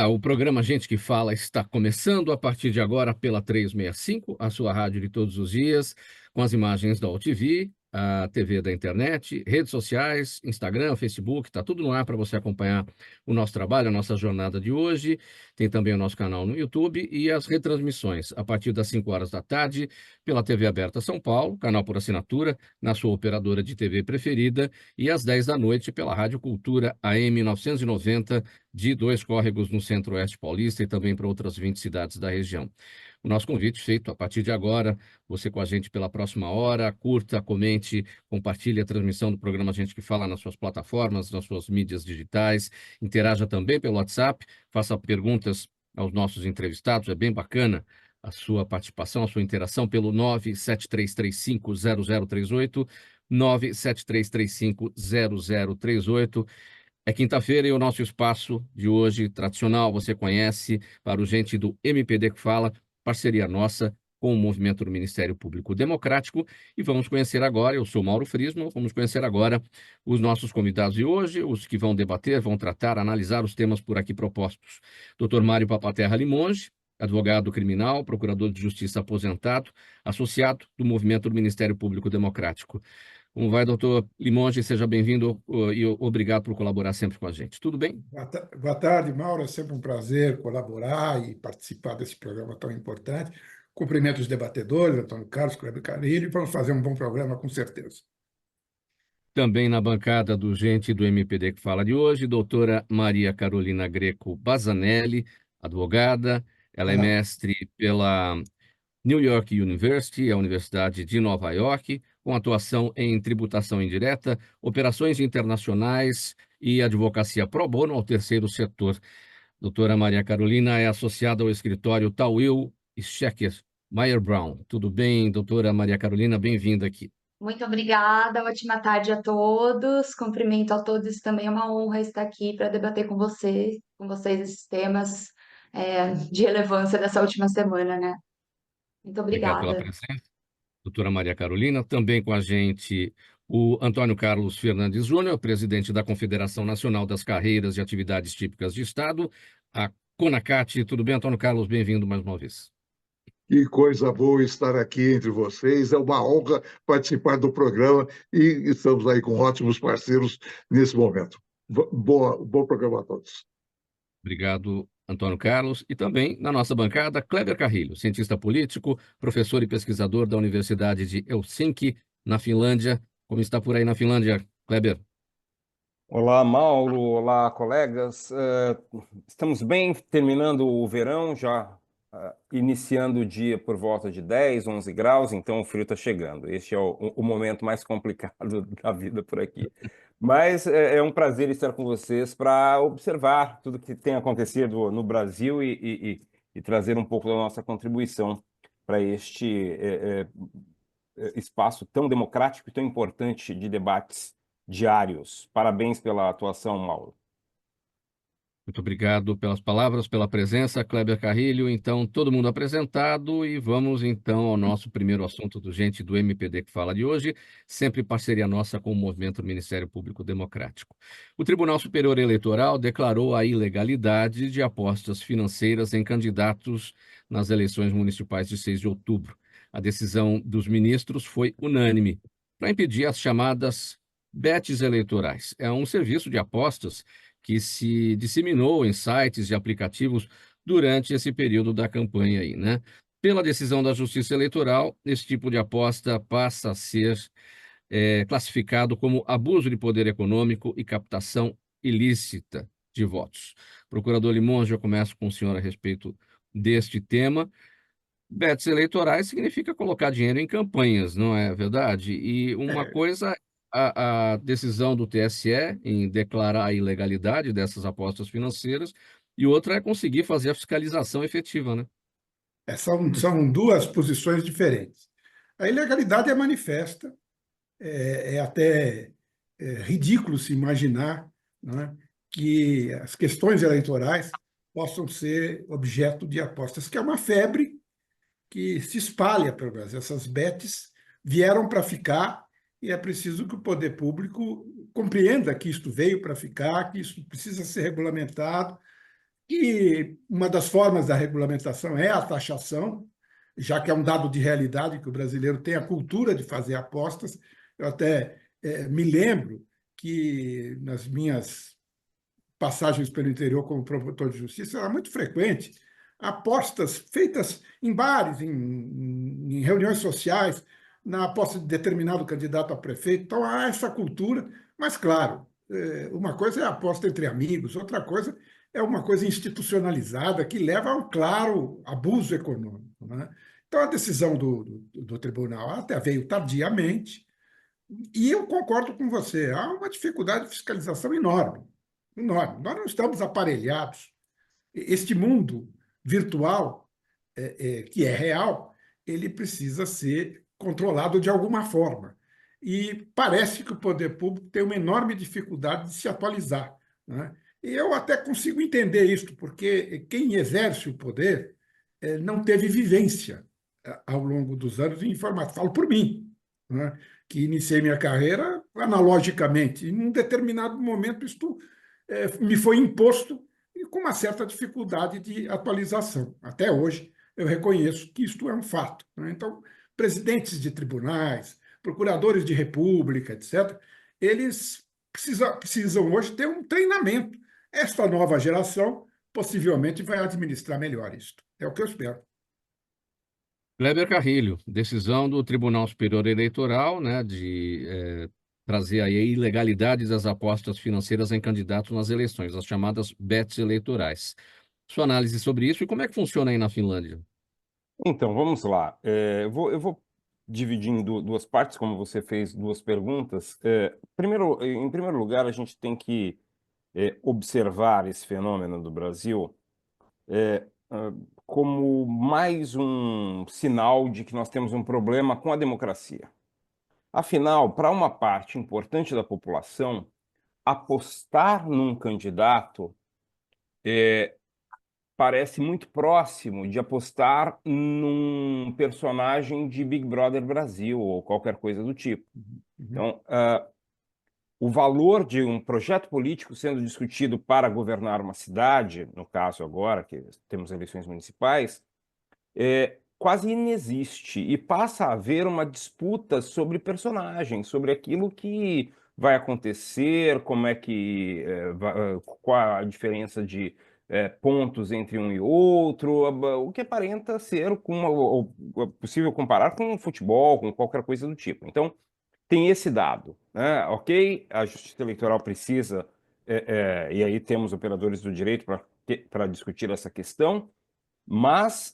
O programa Gente que Fala está começando a partir de agora pela 365, a sua rádio de todos os dias, com as imagens da UTV, a TV da internet, redes sociais, Instagram, Facebook, está tudo no ar para você acompanhar o nosso trabalho, a nossa jornada de hoje. Tem também o nosso canal no YouTube e as retransmissões a partir das 5 horas da tarde pela TV Aberta São Paulo, canal por assinatura, na sua operadora de TV preferida, e às 10 da noite pela Rádio Cultura AM 990, de Dois Córregos, no Centro-Oeste Paulista, e também para outras 20 cidades da região. O nosso convite feito a partir de agora, você com a gente pela próxima hora, curta, comente, compartilhe a transmissão do programa Gente que Fala nas suas plataformas, nas suas mídias digitais, interaja também pelo WhatsApp, faça perguntas aos nossos entrevistados, é bem bacana a sua participação, a sua interação pelo 973350038, 973350038. É quinta-feira e o nosso espaço de hoje, tradicional, você conhece, para o Gente do MPD que Fala, parceria nossa com o movimento do Ministério Público Democrático. E vamos conhecer agora, eu sou Mauro Frisman, vamos conhecer agora os nossos convidados de hoje, os que vão debater, vão tratar, analisar os temas por aqui propostos. Dr. Mário Papaterra Limonge, advogado criminal, procurador de justiça aposentado, associado do movimento do Ministério Público Democrático. Como vai, doutor Limonge? Seja bem-vindo e obrigado por colaborar sempre com a gente. Tudo bem? Boa tarde, Mauro. É sempre um prazer colaborar e participar desse programa tão importante. Cumprimento os debatedores, Antônio Carlos, Kleber Carilho, e vamos fazer um bom programa, com certeza. Também na bancada do Gente do MPD que Fala de hoje, doutora Maria Carolina Greco Bazanelli, advogada. Ela é Olá. mestre pela New York University, a Universidade de Nova York, com atuação em tributação indireta, operações internacionais e advocacia pro bono ao terceiro setor. Doutora Maria Carolina é associada ao escritório Tawil Schecker Meyer Brown. Tudo bem, doutora Maria Carolina? Bem-vinda aqui. Muito obrigada, ótima tarde a todos. Cumprimento a todos, também é uma honra estar aqui para debater com vocês esses temas de relevância dessa última semana, né? Muito Obrigado pela obrigada. presença, doutora Maria Carolina. Também com a gente o Antônio Carlos Fernandes Júnior, presidente da Confederação Nacional das Carreiras e Atividades Típicas de Estado, a CONACAT. Tudo bem, Antônio Carlos? Bem-vindo mais uma vez. Que coisa boa estar aqui entre vocês. É uma honra participar do programa e estamos aí com ótimos parceiros nesse momento. Bom programa a todos. Obrigado, Antônio Carlos. E também na nossa bancada, Kleber Carrilho, cientista político, professor e pesquisador da Universidade de Helsinki, na Finlândia. Como está por aí na Finlândia, Kleber? Olá, Mauro. Olá, colegas. Estamos bem, terminando o verão, já iniciando o dia por volta de 10, 11 graus, então o frio está chegando. Este é o momento mais complicado da vida por aqui. Mas é um prazer estar com vocês para observar tudo que tem acontecido no Brasil e trazer um pouco da nossa contribuição para este espaço tão democrático e tão importante de debates diários. Parabéns pela atuação, Mauro. Muito obrigado pelas palavras, pela presença, Kleber Carrilho. Então, todo mundo apresentado e vamos então ao nosso primeiro assunto do Gente do MPD que Fala de hoje, sempre parceria nossa com o Movimento do Ministério Público Democrático. O Tribunal Superior Eleitoral declarou a ilegalidade de apostas financeiras em candidatos nas eleições municipais de 6 de outubro. A decisão dos ministros foi unânime para impedir as chamadas bets eleitorais. É um serviço de apostas que se disseminou em sites e aplicativos durante esse período da campanha aí, né? Pela decisão da Justiça Eleitoral, esse tipo de aposta passa a ser classificado como abuso de poder econômico e captação ilícita de votos. Procurador Limonge, eu começo com o senhor a respeito deste tema. Bets eleitorais significa colocar dinheiro em campanhas, não é verdade? E uma coisa a decisão do TSE em declarar a ilegalidade dessas apostas financeiras, e outra é conseguir fazer a fiscalização efetiva, né? São duas posições diferentes. A ilegalidade é manifesta, é até ridículo se imaginar, não é, que as questões eleitorais possam ser objeto de apostas, que é uma febre que se espalha pelo Brasil. Essas bets vieram para ficar e é preciso que o poder público compreenda que isto veio para ficar, que isso precisa ser regulamentado, E uma das formas da regulamentação é a taxação, já que é um dado de realidade que o brasileiro tem a cultura de fazer apostas. Eu até me lembro que nas minhas passagens pelo interior como promotor de justiça era muito frequente apostas feitas em bares, em reuniões sociais, na aposta de determinado candidato a prefeito. Então há essa cultura, mas claro, uma coisa é a aposta entre amigos, outra coisa é uma coisa institucionalizada que leva a um claro abuso econômico, né? Então a decisão do tribunal até veio tardiamente, e eu concordo com você, há uma dificuldade de fiscalização enorme, enorme. Nós não estamos aparelhados. Este mundo virtual, que é real, ele precisa ser controlado de alguma forma. E parece que o poder público tem uma enorme dificuldade de se atualizar, né? E eu até consigo entender isso, porque quem exerce o poder não teve vivência ao longo dos anos em informática. Falo por mim, né, que iniciei minha carreira analogicamente. Em um determinado momento, isto me foi imposto e com uma certa dificuldade de atualização. Até hoje, eu reconheço que isto é um fato, né? Então, presidentes de tribunais, procuradores de república, etc., eles precisam hoje ter um treinamento. Esta nova geração possivelmente vai administrar melhor isto. É o que eu espero. Kleber Carrilho, decisão do Tribunal Superior Eleitoral, né, de trazer aí a ilegalidade das apostas financeiras em candidatos nas eleições, as chamadas bets eleitorais. Sua análise sobre isso e como é que funciona aí na Finlândia? Então, vamos lá. Eu vou dividir em duas partes, como você fez duas perguntas. Em primeiro lugar, a gente tem que observar esse fenômeno do Brasil como mais um sinal de que nós temos um problema com a democracia. Afinal, para uma parte importante da população, apostar num candidato parece muito próximo de apostar num personagem de Big Brother Brasil ou qualquer coisa do tipo. Então, o valor de um projeto político sendo discutido para governar uma cidade, no caso agora que temos eleições municipais, quase inexiste e passa a haver uma disputa sobre personagens, sobre aquilo que vai acontecer, como é que qual a diferença de pontos entre um e outro, o que aparenta ser possível comparar com futebol, com qualquer coisa do tipo. Então, tem esse dado, né? Ok, a Justiça Eleitoral precisa, e aí temos operadores do direito para discutir essa questão, mas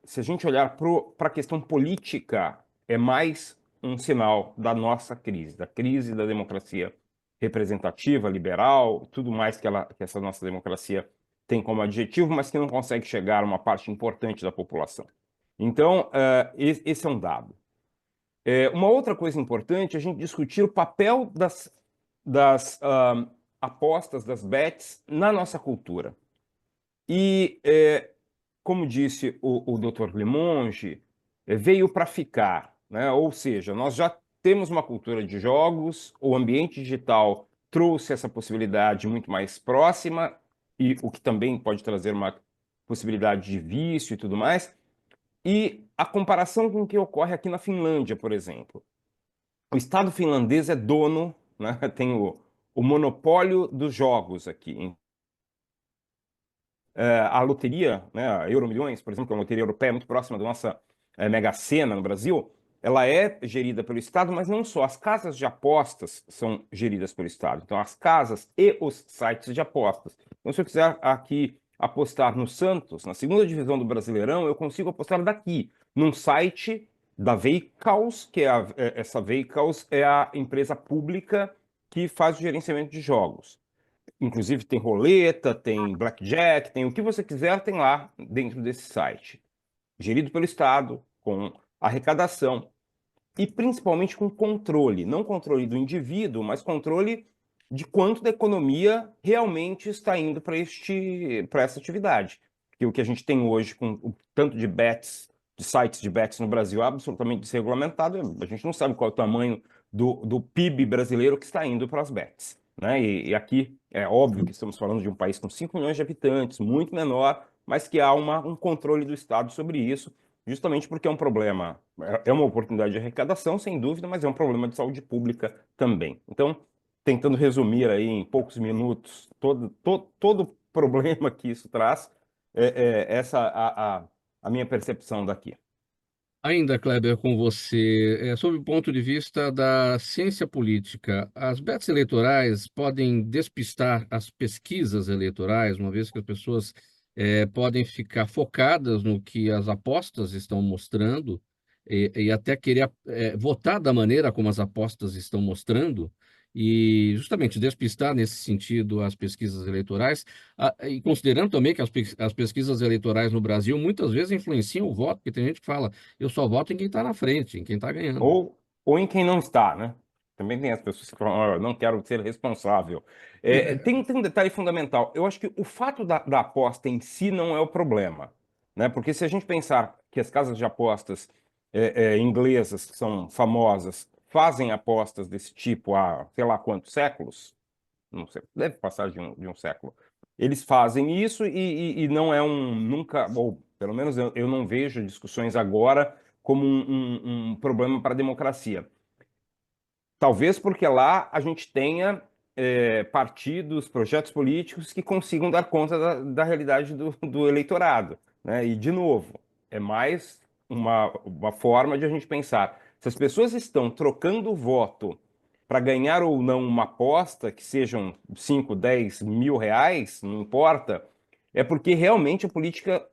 se a gente olhar para a questão política, é mais um sinal da nossa crise, da crise da democracia representativa, liberal, tudo mais que essa nossa democracia tem como adjetivo, mas que não consegue chegar a uma parte importante da população. Então, esse é um dado. Uma outra coisa importante é a gente discutir o papel das apostas, das bets, na nossa cultura. E, como disse o Dr. Limonge, veio para ficar, né? Ou seja, nós já temos uma cultura de jogos, o ambiente digital trouxe essa possibilidade muito mais próxima, e o que também pode trazer uma possibilidade de vício e tudo mais. E a comparação com o que ocorre aqui na Finlândia, por exemplo. O Estado finlandês é dono, né? Tem o monopólio dos jogos aqui. A loteria, né, a Euromilhões, por exemplo, que é uma loteria europeia muito próxima da nossa Mega Sena no Brasil, ela é gerida pelo Estado, mas não só. As casas de apostas são geridas pelo Estado. Então, as casas e os sites de apostas. Então, se eu quiser aqui apostar no Santos, na segunda divisão do Brasileirão, eu consigo apostar daqui, num site da Veikkaus, que essa Veikkaus é a empresa pública que faz o gerenciamento de jogos. Inclusive tem roleta, tem blackjack, tem o que você quiser, tem lá dentro desse site. Gerido pelo Estado, com arrecadação e principalmente com controle. Não controle do indivíduo, mas controle de quanto da economia realmente está indo para essa atividade. Porque o que a gente tem hoje com o tanto de bets, de sites de bets no Brasil absolutamente desregulamentado, a gente não sabe qual é o tamanho do PIB brasileiro que está indo para as bets. né? E aqui é óbvio que estamos falando de um país com 5 milhões de habitantes, muito menor, mas que há um controle do Estado sobre isso, justamente porque é um problema, é uma oportunidade de arrecadação, sem dúvida, mas é um problema de saúde pública também. Então, tentando resumir aí em poucos minutos todo problema que isso traz, essa a minha percepção daqui. Ainda, Kleber, com você, sob o ponto de vista da ciência política, as betas eleitorais podem despistar as pesquisas eleitorais, uma vez que as pessoas podem ficar focadas no que as apostas estão mostrando e até querer votar da maneira como as apostas estão mostrando, e justamente despistar nesse sentido as pesquisas eleitorais, e considerando também que as pesquisas eleitorais no Brasil muitas vezes influenciam o voto, porque tem gente que fala eu só voto em quem está na frente, em quem está ganhando. Ou em quem não está, né? Também tem as pessoas que falam, "Ah, eu não quero ser responsável." Tem um detalhe fundamental. Eu acho que o fato da aposta em si não é o problema, né? Porque se a gente pensar que as casas de apostas inglesas, que são famosas, fazem apostas desse tipo há sei lá quantos séculos, não sei, deve passar de um século. Eles fazem isso e não é nunca, ou pelo menos eu não vejo discussões agora como um problema para a democracia. Talvez porque lá a gente tenha partidos, projetos políticos que consigam dar conta da realidade do eleitorado, né? E, de novo, é mais uma forma de a gente pensar. Se as pessoas estão trocando voto para ganhar ou não uma aposta, que sejam 5, 10 mil reais, não importa, é porque realmente a política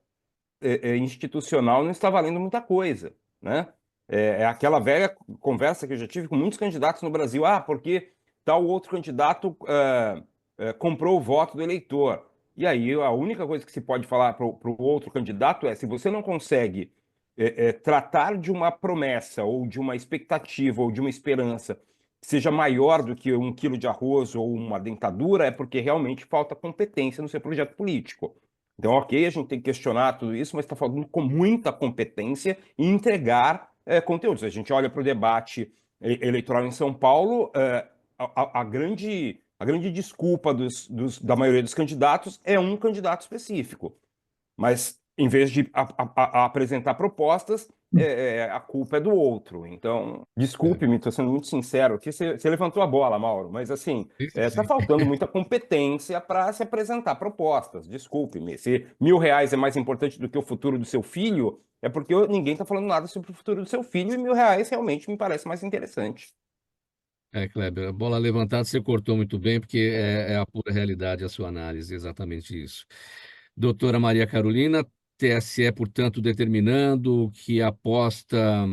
institucional não está valendo muita coisa, né? É aquela velha conversa que eu já tive com muitos candidatos no Brasil. Ah, porque tal outro candidato comprou o voto do eleitor. E aí a única coisa que se pode falar para o outro candidato é: se você não consegue tratar de uma promessa ou de uma expectativa ou de uma esperança que seja maior do que 1 quilo de arroz ou uma dentadura, é porque realmente falta competência no seu projeto político. Então, ok, a gente tem que questionar tudo isso, mas está falando com muita competência e entregar conteúdos. A gente olha para o debate eleitoral em São Paulo, a grande desculpa da maioria dos candidatos é um candidato específico. Mas, em vez de apresentar propostas, a culpa é do outro. Então, desculpe-me, estou sendo muito sincero aqui. Você levantou a bola, Mauro, mas assim, Sim, sim, está sim. faltando muita competência para se apresentar propostas. Desculpe-me. Se R$ 1.000 é mais importante do que o futuro do seu filho, é porque ninguém está falando nada sobre o futuro do seu filho e R$ 1.000 realmente me parece mais interessante. Kleber, a bola levantada você cortou muito bem, porque é a pura realidade a sua análise, exatamente isso. Doutora Maria Carolina, TSE, portanto, determinando que a aposta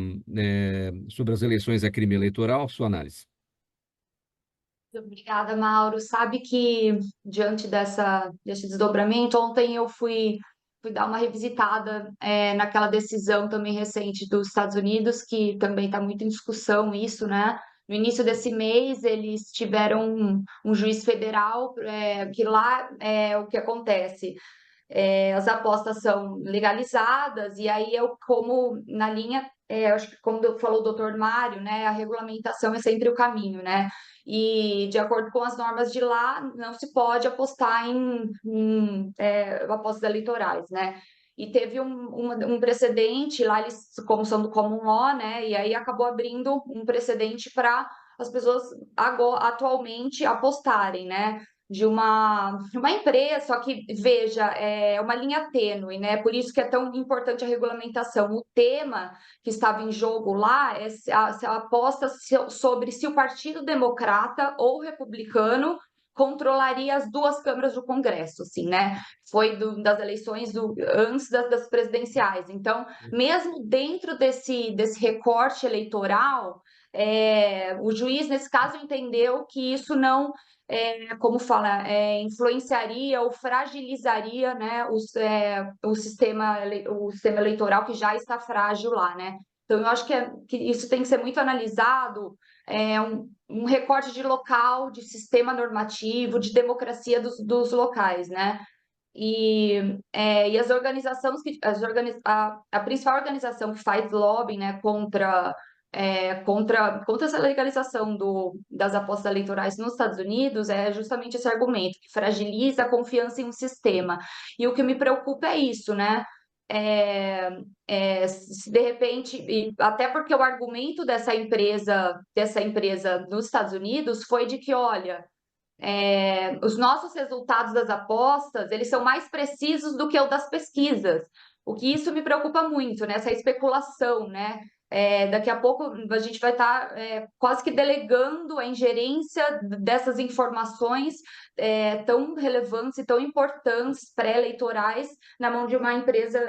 sobre as eleições é crime eleitoral, sua análise. Obrigada, Mauro. Sabe que, diante desse desdobramento, ontem eu fui dar uma revisitada naquela decisão também recente dos Estados Unidos, que também está muito em discussão isso, né? No início desse mês, eles tiveram um juiz federal, que lá o que acontece? As apostas são legalizadas, e aí eu, como na linha, acho que como falou o doutor Mário, né, a regulamentação é sempre o caminho, né? E de acordo com as normas de lá, não se pode apostar em apostas eleitorais, né? E teve um precedente lá, eles, como são do common law, né? E aí acabou abrindo um precedente para as pessoas atualmente apostarem, né? De uma empresa, só que, veja, é uma linha tênue, né? Por isso que é tão importante a regulamentação. O tema que estava em jogo lá é a aposta sobre se o Partido Democrata ou Republicano controlaria as duas câmaras do Congresso, assim, né? Foi das eleições antes das presidenciais. Então, mesmo dentro desse recorte eleitoral, o juiz, nesse caso, entendeu que isso não como fala, influenciaria ou fragilizaria, né, o sistema eleitoral que já está frágil lá, né? Então, eu acho que isso tem que ser muito analisado, um recorte de local, de sistema normativo, de democracia dos locais, né? E as organizações a principal organização que faz lobbying, né, contra contra essa legalização das apostas eleitorais nos Estados Unidos é justamente esse argumento, que fragiliza a confiança em um sistema. E o que me preocupa é isso, né? Se de repente, e até porque o argumento dessa empresa nos Estados Unidos foi de que, olha, os nossos resultados das apostas, eles são mais precisos do que o das pesquisas. O que isso me preocupa muito, né? Essa especulação, né? Daqui a pouco a gente vai estar quase que delegando a ingerência dessas informações tão relevantes e tão importantes pré-eleitorais na mão de uma empresa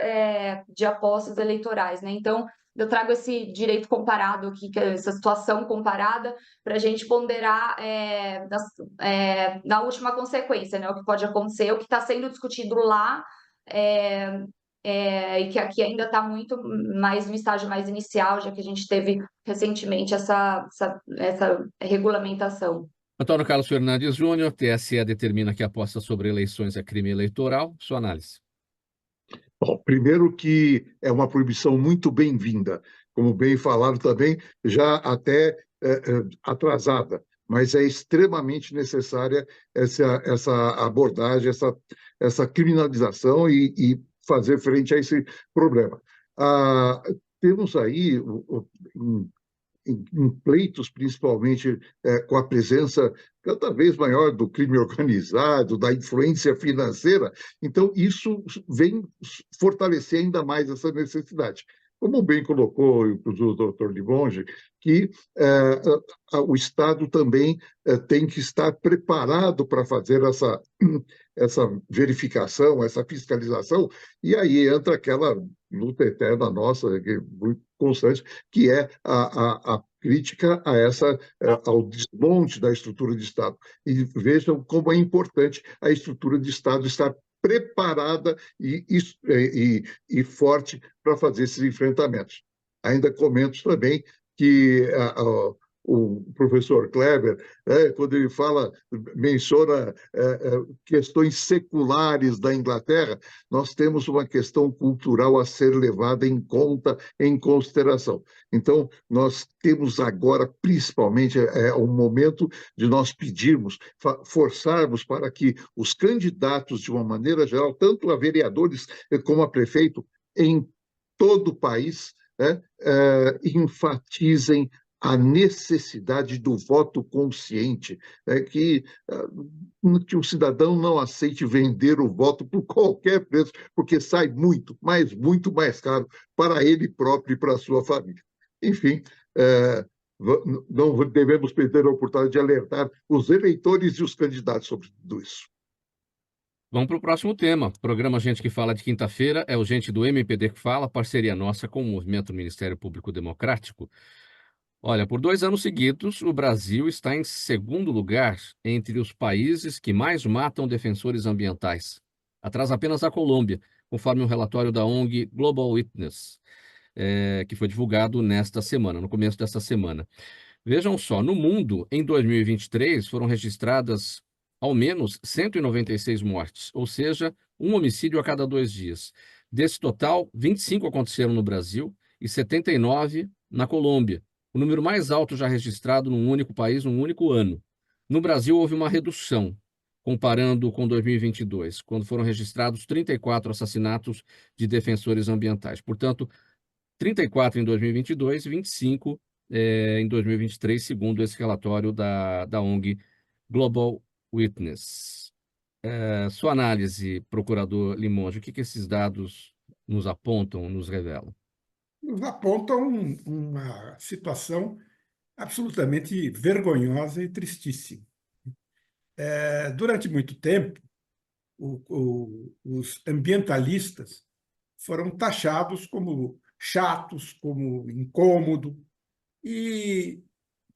de apostas eleitorais, né? Então, eu trago esse direito comparado aqui, essa situação comparada, para a gente ponderar na última consequência, né? O que pode acontecer, o que está sendo discutido lá, e que aqui ainda está muito mais no estágio mais inicial, já que a gente teve recentemente essa regulamentação. Antônio Carlos Fernandes Júnior, TSE determina que a aposta sobre eleições é crime eleitoral. Sua análise. Bom, primeiro que é uma proibição muito bem-vinda, como bem falaram também, já até atrasada, mas é extremamente necessária essa abordagem, essa criminalização e fazer frente a esse problema. Temos aí, em pleitos, principalmente com a presença cada vez maior do crime organizado, da influência financeira, então isso vem fortalecer ainda mais essa necessidade. Como bem colocou o doutor Limonge, que o Estado também tem que estar preparado para fazer essa verificação, essa fiscalização, e aí entra aquela luta eterna nossa, muito constante, que é a crítica ao desmonte da estrutura de Estado. E vejam como é importante a estrutura de Estado estar preparada e forte para fazer esses enfrentamentos. Ainda comento também que o professor Kleber, quando ele menciona questões seculares da Inglaterra, nós temos uma questão cultural a ser levada em conta, em consideração. Então, nós temos agora, principalmente, o momento de nós pedirmos, forçarmos para que os candidatos, de uma maneira geral, tanto a vereadores como a prefeito, em todo o país, enfatizem a necessidade do voto consciente, que o cidadão não aceite vender o voto por qualquer preço, porque sai muito mais caro para ele próprio e para a sua família. Enfim, não devemos perder a oportunidade de alertar os eleitores e os candidatos sobre tudo isso. Vamos para o próximo tema. O programa Gente que Fala de quinta-feira é o Gente do MPD que Fala, parceria nossa com o Movimento Ministério Público Democrático. Olha, por 2 anos seguidos, o Brasil está em segundo lugar entre os países que mais matam defensores ambientais. Atrás apenas a Colômbia, conforme um relatório da ONG Global Witness, que foi divulgado nesta semana, no começo desta semana. Vejam só, no mundo, em 2023, foram registradas ao menos 196 mortes, ou seja, um homicídio a cada 2 dias. Desse total, 25 aconteceram no Brasil e 79 na Colômbia. O número mais alto já registrado num único país, num único ano. No Brasil, houve uma redução, comparando com 2022, quando foram registrados 34 assassinatos de defensores ambientais. Portanto, 34 em 2022 e 25 em 2023, segundo esse relatório da ONG Global Witness. Sua análise, procurador Limonge, o que esses dados nos apontam, nos revelam? Nos apontam uma situação absolutamente vergonhosa e tristíssima. Durante muito tempo, os ambientalistas foram taxados como chatos, como incômodo, e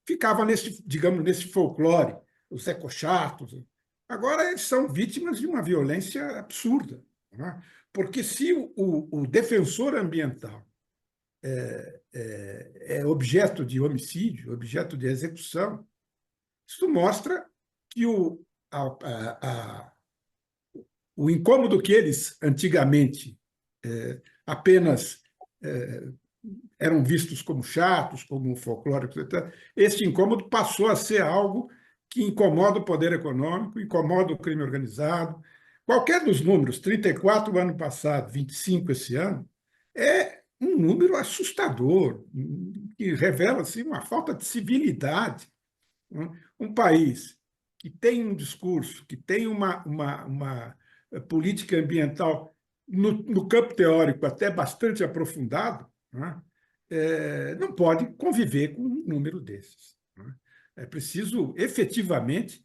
ficava nesse folclore, os ecochatos. Agora eles são vítimas de uma violência absurda, né? Porque se o defensor ambiental é objeto de homicídio, objeto de execução, isso mostra que o incômodo que eles antigamente apenas eram vistos como chatos, como folclóricos, etc. Esse incômodo passou a ser algo que incomoda o poder econômico, incomoda o crime organizado. Qualquer dos números, 34 ano passado, 25 esse ano, é um número assustador, que revela assim, uma falta de civilidade. Um país que tem um discurso, que tem uma política ambiental no campo teórico até bastante aprofundado, né, não pode conviver com um número desses. Né? É preciso efetivamente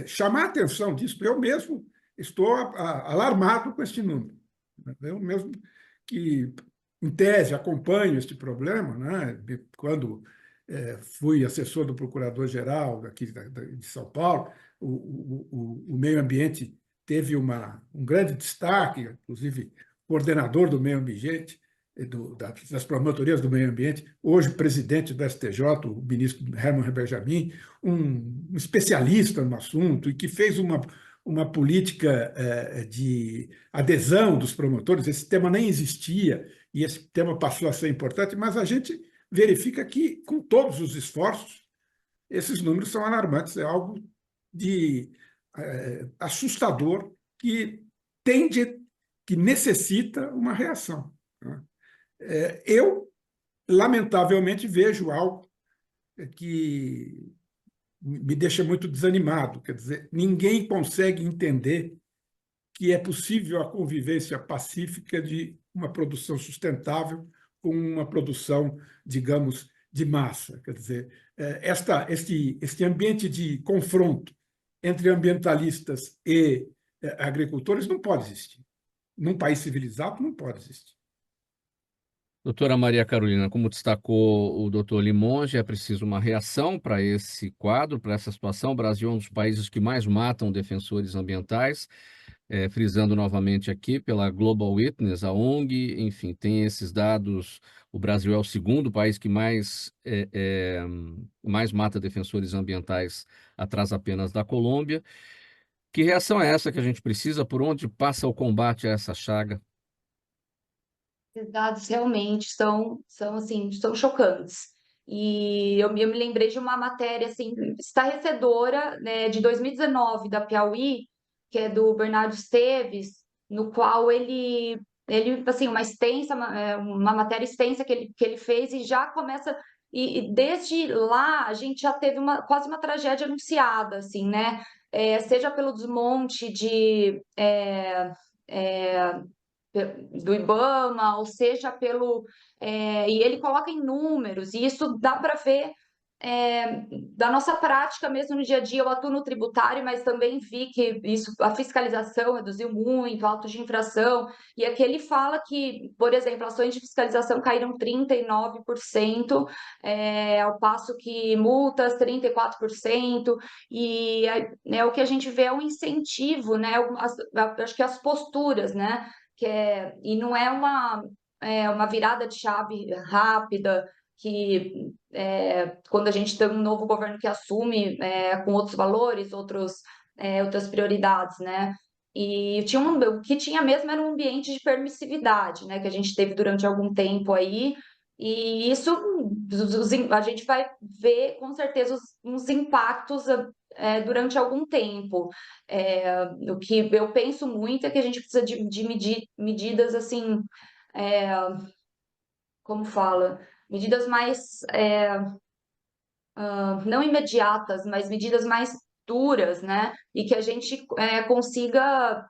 chamar a atenção disso. Eu mesmo estou alarmado com este número. Eu mesmo que, em tese, acompanho este problema, né? Quando fui assessor do procurador-geral aqui de São Paulo, o meio ambiente teve um grande destaque, inclusive coordenador do meio ambiente, das promotorias do meio ambiente, hoje presidente do STJ, o ministro Herman Benjamin, um especialista no assunto e que fez uma política de adesão dos promotores. Esse tema nem existia e esse tema passou a ser importante, mas a gente verifica que, com todos os esforços, esses números são alarmantes. É algo de assustador que que necessita uma reação. Né? Eu, lamentavelmente, vejo algo que me deixa muito desanimado. Quer dizer, ninguém consegue entender que é possível a convivência pacífica de uma produção sustentável com uma produção, digamos, de massa. Quer dizer, este ambiente de confronto entre ambientalistas e agricultores não pode existir. Num país civilizado, não pode existir. Doutora Maria Carolina, como destacou o doutor Limonge, é preciso uma reação para esse quadro, para essa situação. O Brasil é um dos países que mais matam defensores ambientais, frisando novamente aqui pela Global Witness, a ONG, enfim, tem esses dados. O Brasil é o segundo país que mais mata defensores ambientais, atrás apenas da Colômbia. Que reação é essa que a gente precisa? Por onde passa o combate a essa chaga? Esses dados realmente são chocantes. E eu me lembrei de uma matéria assim, estarrecedora, né, de 2019, da Piauí, que é do Bernardo Esteves, no qual ele assim, uma matéria extensa que ele fez e já começa. E desde lá a gente já teve quase uma tragédia anunciada, assim, né? Seja pelo desmonte do IBAMA, ou seja, e ele coloca em números, e isso dá para ver da nossa prática mesmo no dia a dia. Eu atuo no tributário, mas também vi que a fiscalização reduziu muito, autos de infração, e aqui ele fala que, por exemplo, ações de fiscalização caíram 39%, ao passo que multas 34%, e o que a gente vê é um incentivo, né? Acho que as posturas, né? E não é uma virada de chave rápida, que quando a gente tem um novo governo que assume com outros valores, outras prioridades, né? E o que tinha mesmo era um ambiente de permissividade, né? Que a gente teve durante algum tempo aí, e isso a gente vai ver com certeza uns impactos durante algum tempo. O que eu penso muito é que a gente precisa de medidas assim, é, como fala, medidas mais não imediatas, mas medidas mais duras, né? E que a gente consiga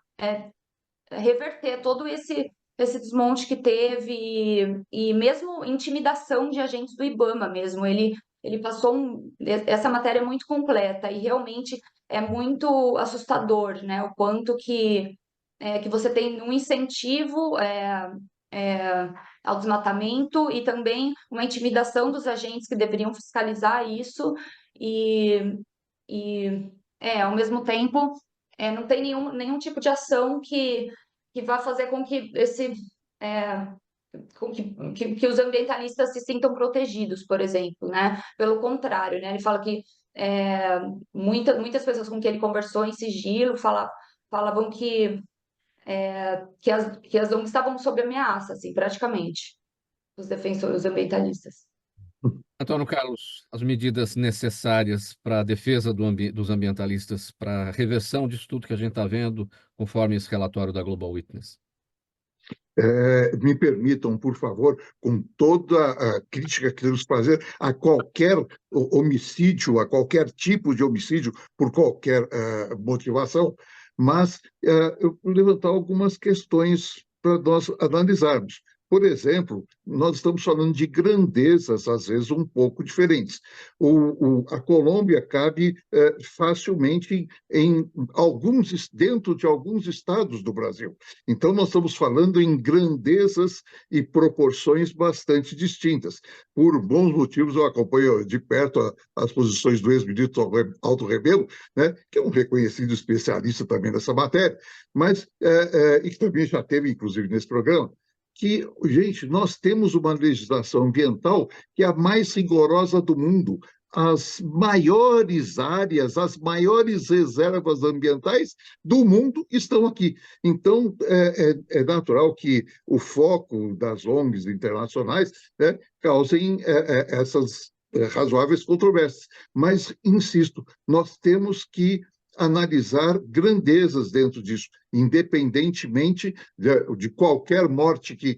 reverter todo esse desmonte que teve, e mesmo intimidação de agentes do IBAMA mesmo. Ele passou essa matéria é muito completa e realmente é muito assustador, né? O quanto que você tem um incentivo ao desmatamento e também uma intimidação dos agentes que deveriam fiscalizar isso, e, ao mesmo tempo não tem nenhum tipo de ação que vá fazer com que que os ambientalistas se sintam protegidos, por exemplo, né? Pelo contrário, né? Ele fala que muitas pessoas com quem ele conversou em sigilo falavam que as ONGs estavam sob ameaça, assim, praticamente. os defensores, os ambientalistas. Antônio Carlos, as medidas necessárias para a defesa dos ambientalistas, para a reversão disso tudo que a gente está vendo, conforme esse relatório da Global Witness. Me permitam, por favor, com toda a crítica que temos que fazer a qualquer homicídio, a qualquer tipo de homicídio, por qualquer motivação, mas eu vou levantar algumas questões para nós analisarmos. Por exemplo, nós estamos falando de grandezas, às vezes, um pouco diferentes. A Colômbia cabe facilmente dentro de alguns estados do Brasil. Então, nós estamos falando em grandezas e proporções bastante distintas. Por bons motivos, eu acompanho de perto as posições do ex-ministro Aldo Rebelo, né, que é um reconhecido especialista também nessa matéria, mas e que também já teve, inclusive, nesse programa, que, gente, nós temos uma legislação ambiental que é a mais rigorosa do mundo. As maiores áreas, as maiores reservas ambientais do mundo estão aqui. Então, é natural que o foco das ONGs internacionais, né, causem essas razoáveis controvérsias. Mas, insisto, nós temos que analisar grandezas dentro disso, independentemente de qualquer morte que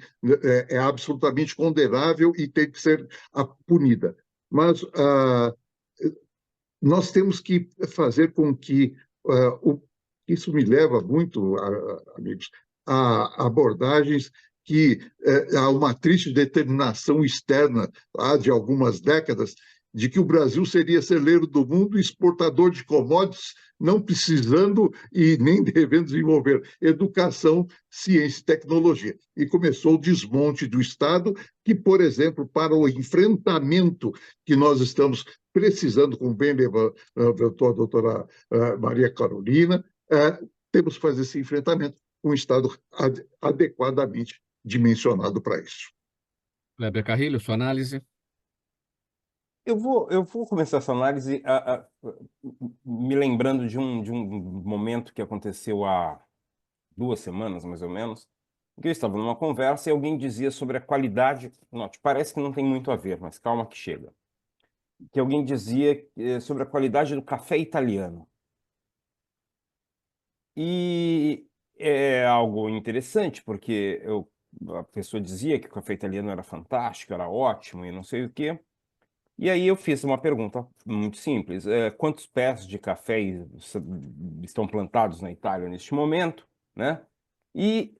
é absolutamente condenável e tem que ser punida. Mas nós temos que fazer com que isso me leva muito, amigos, a abordagens que há uma triste determinação externa de algumas décadas de que o Brasil seria celeiro do mundo, exportador de commodities, não precisando e nem devendo desenvolver educação, ciência e tecnologia. E começou o desmonte do Estado, que, por exemplo, para o enfrentamento que nós estamos precisando, como bem levantou a doutora Maria Carolina, temos que fazer esse enfrentamento com um Estado adequadamente dimensionado para isso. Kleber Carrilho, sua análise? Eu vou começar essa análise me lembrando de um momento que aconteceu há 2 semanas, mais ou menos, que eu estava numa conversa e alguém dizia sobre a qualidade. Note, parece que não tem muito a ver, mas calma que chega. Que alguém dizia sobre a qualidade do café italiano. E é algo interessante, porque a pessoa dizia que o café italiano era fantástico, era ótimo e não sei o quê. E aí eu fiz uma pergunta muito simples. Quantos pés de café estão plantados na Itália neste momento, né? E,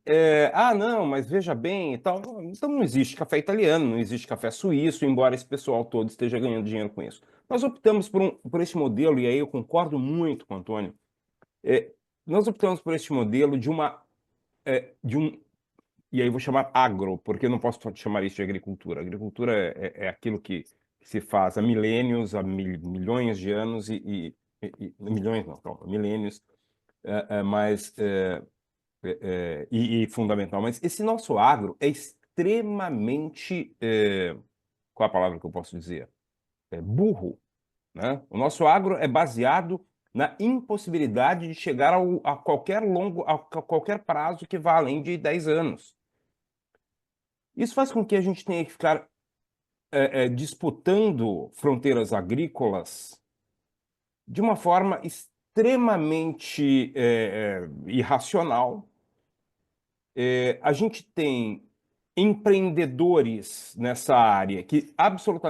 não, mas veja bem e tal. Então não existe café italiano, não existe café suíço, embora esse pessoal todo esteja ganhando dinheiro com isso. Nós optamos por esse modelo, e aí eu concordo muito com o Antônio, nós optamos por este modelo de um, e aí eu vou chamar agro, porque eu não posso chamar isso de agricultura. Agricultura é aquilo que se faz há milênios, há milhões de anos milhões não, calma, milênios, e fundamental. Mas esse nosso agro é extremamente, qual é a palavra que eu posso dizer? Burro, né? O nosso agro é baseado na impossibilidade de chegar a qualquer prazo que vá além de 10 anos. Isso faz com que a gente tenha que ficar disputando fronteiras agrícolas de uma forma extremamente irracional. A gente tem empreendedores nessa área que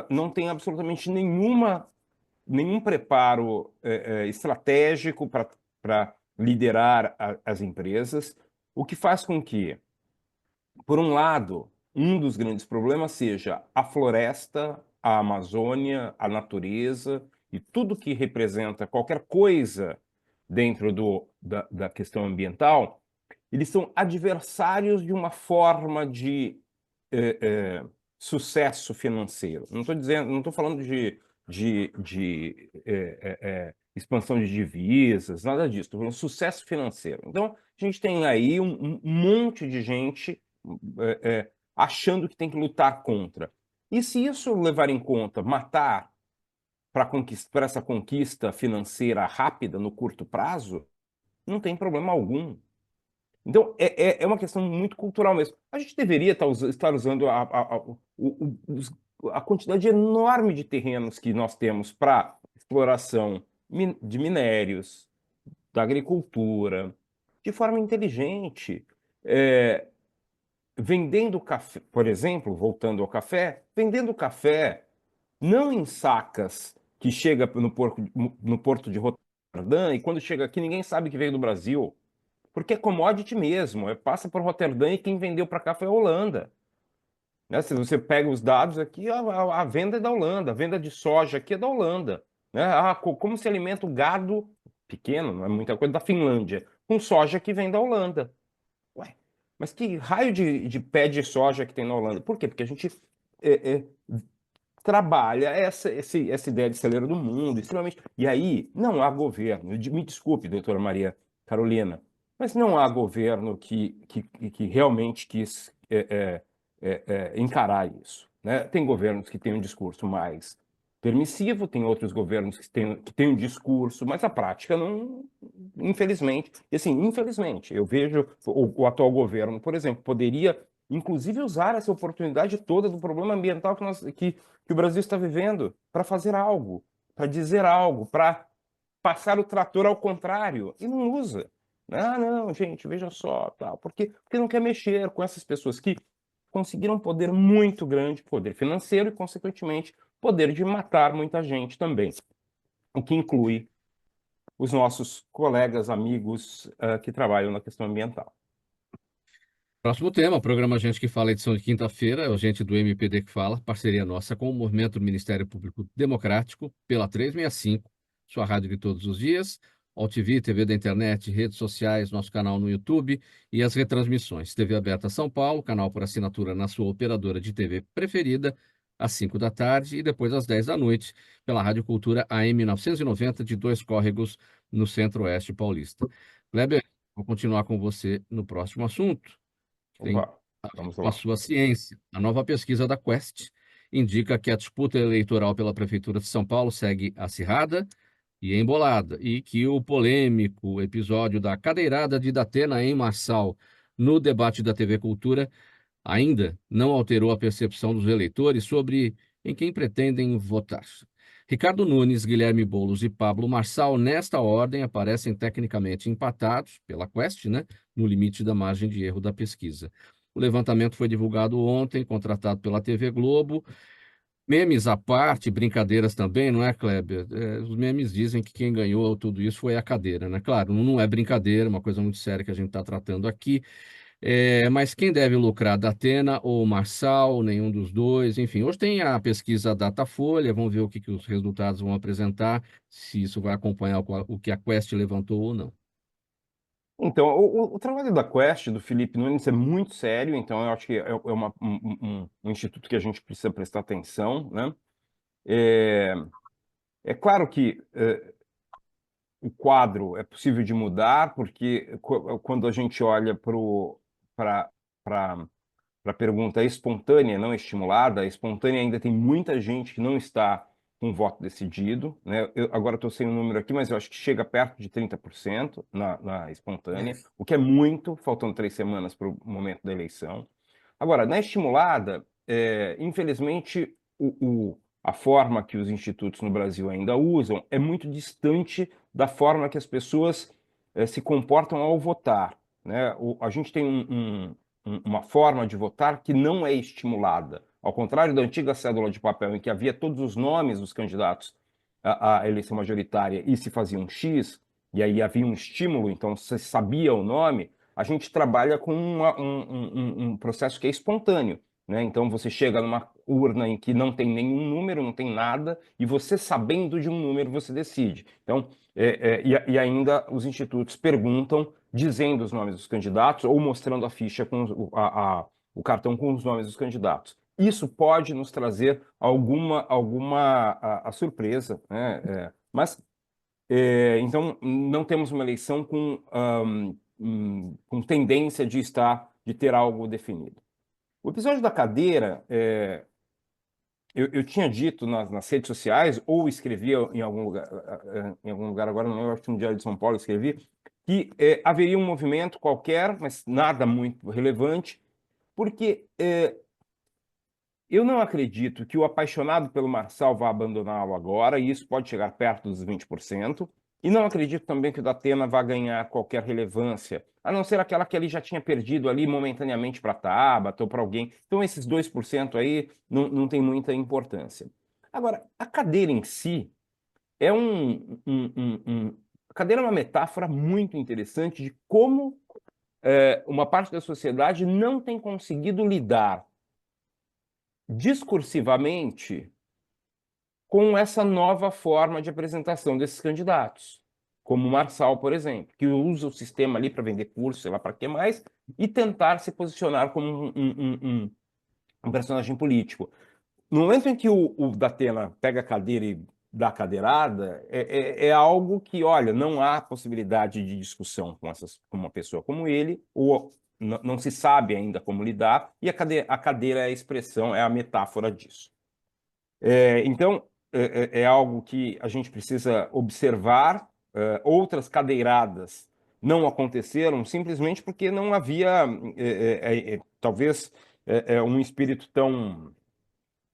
não têm absolutamente nenhum preparo estratégico para liderar as empresas, o que faz com que, por um lado, um dos grandes problemas seja a floresta, a Amazônia, a natureza e tudo que representa qualquer coisa dentro da questão ambiental, eles são adversários de uma forma de sucesso financeiro. Não estou falando de expansão de divisas, nada disso. Estou falando de sucesso financeiro. Então, a gente tem aí um monte de gente achando que tem que lutar contra. E se isso levar em conta matar para essa conquista financeira rápida, no curto prazo, não tem problema algum. Então, é uma questão muito cultural mesmo. A gente deveria estar usando a quantidade enorme de terrenos que nós temos para exploração de minérios, da agricultura, de forma inteligente. Vendendo café, por exemplo, voltando ao café, vendendo café não em sacas que chega no porto de Roterdã e quando chega aqui ninguém sabe que veio do Brasil, porque é commodity mesmo, passa por Roterdã e quem vendeu para cá foi a Holanda. Né? Se você pega os dados aqui, a venda é da Holanda, a venda de soja aqui é da Holanda. Né? Como se alimenta o gado pequeno, não é muita coisa, da Finlândia, com soja que vem da Holanda. Ué, mas que raio de pé de soja que tem na Holanda? Por quê? Porque a gente é, é, trabalha essa ideia de celeiro do mundo, extremamente. E aí, não há governo, me desculpe, doutora Maria Carolina, mas não há governo que realmente quis encarar isso. Né? Tem governos que têm um discurso mais permissivo, tem outros governos que têm um discurso, mas a prática não, infelizmente. E assim, infelizmente, eu vejo o atual governo, por exemplo, poderia inclusive usar essa oportunidade toda do problema ambiental que o Brasil está vivendo para fazer algo, para dizer algo, para passar o trator ao contrário, e não usa. Ah, não, gente, veja só, tal, porque não quer mexer com essas pessoas que conseguiram poder muito grande, poder financeiro e, consequentemente, poder de matar muita gente também, o que inclui os nossos colegas, amigos, que trabalham na questão ambiental. Próximo tema, programa Gente que Fala, edição de quinta-feira, é o Gente do MPD que Fala, parceria nossa com o Movimento do Ministério Público Democrático, pela 365, sua rádio de todos os dias, AltV, TV da internet, redes sociais, nosso canal no YouTube e as retransmissões. TV aberta São Paulo, canal por assinatura na sua operadora de TV preferida, às 5 da tarde e depois às 10 da noite, pela Rádio Cultura AM 990 de Dois Córregos, no Centro-Oeste Paulista. Kleber, vou continuar com você no próximo assunto. Tem Opa, vamos com a lá. sua ciência. A nova pesquisa da Quest indica que a disputa eleitoral pela Prefeitura de São Paulo segue acirrada e embolada, e que o polêmico episódio da cadeirada de Datena em Marçal no debate da TV Cultura ainda não alterou a percepção dos eleitores sobre em quem pretendem votar. Ricardo Nunes, Guilherme Boulos e Pablo Marçal, nesta ordem, aparecem tecnicamente empatados pela Quest, né, no limite da margem de erro da pesquisa. O levantamento foi divulgado ontem, contratado pela TV Globo. Memes à parte, brincadeiras também, não é, Kleber? Os memes dizem que quem ganhou tudo isso foi a cadeira, né? Claro, não é brincadeira, é uma coisa muito séria que a gente está tratando aqui. Mas quem deve lucrar, Datena ou Marçal, nenhum dos dois, enfim. Hoje tem a pesquisa Datafolha, vamos ver o que os resultados vão apresentar, se isso vai acompanhar o que a Quest levantou ou não. Então, o trabalho da Quest, do Felipe Nunes, é muito sério, então eu acho que é um instituto que a gente precisa prestar atenção, né? É claro que o quadro é possível de mudar, porque quando a gente olha para a pergunta espontânea, não estimulada, a espontânea ainda tem muita gente que não está com voto decidido, né? Eu agora estou sem o número aqui, mas eu acho que chega perto de 30% na espontânea, o que é muito, faltando 3 semanas para o momento da eleição. Agora, na estimulada, infelizmente, a forma que os institutos no Brasil ainda usam é muito distante da forma que as pessoas se comportam ao votar, né? A gente tem uma forma de votar que não é estimulada. Ao contrário da antiga cédula de papel, em que havia todos os nomes dos candidatos à eleição majoritária e se fazia um X, e aí havia um estímulo, então você sabia o nome, a gente trabalha com um processo que é espontâneo. Né? Então você chega numa urna em que não tem nenhum número, não tem nada, e você sabendo de um número, você decide. Então, e ainda os institutos perguntam, dizendo os nomes dos candidatos ou mostrando a ficha com o cartão com os nomes dos candidatos. Isso pode nos trazer alguma a surpresa, né? Mas então não temos uma eleição com tendência de ter algo definido. O episódio da cadeira, eu tinha dito nas redes sociais, ou escrevia em algum lugar agora não, eu acho que no Diário de São Paulo eu escrevi, que haveria um movimento qualquer, mas nada muito relevante, porque eu não acredito que o apaixonado pelo Marçal vá abandoná-lo agora, e isso pode chegar perto dos 20%, e não acredito também que o Datena vá ganhar qualquer relevância, a não ser aquela que ele já tinha perdido ali momentaneamente para a Tabata ou para alguém. Então, esses 2% aí não tem muita importância. Agora, a cadeira em si é a cadeira é uma metáfora muito interessante de como uma parte da sociedade não tem conseguido lidar discursivamente com essa nova forma de apresentação desses candidatos, como o Marçal, por exemplo, que usa o sistema ali para vender curso, sei lá para que mais, e tentar se posicionar como um personagem político. No momento em que o Datena pega a cadeira e dá a cadeirada, é algo que, olha, não há possibilidade de discussão com uma pessoa como ele, ou não se sabe ainda como lidar, e a cadeira é a expressão, é a metáfora disso. Então, é algo que a gente precisa observar. Outras cadeiradas não aconteceram simplesmente porque não havia, talvez, um espírito tão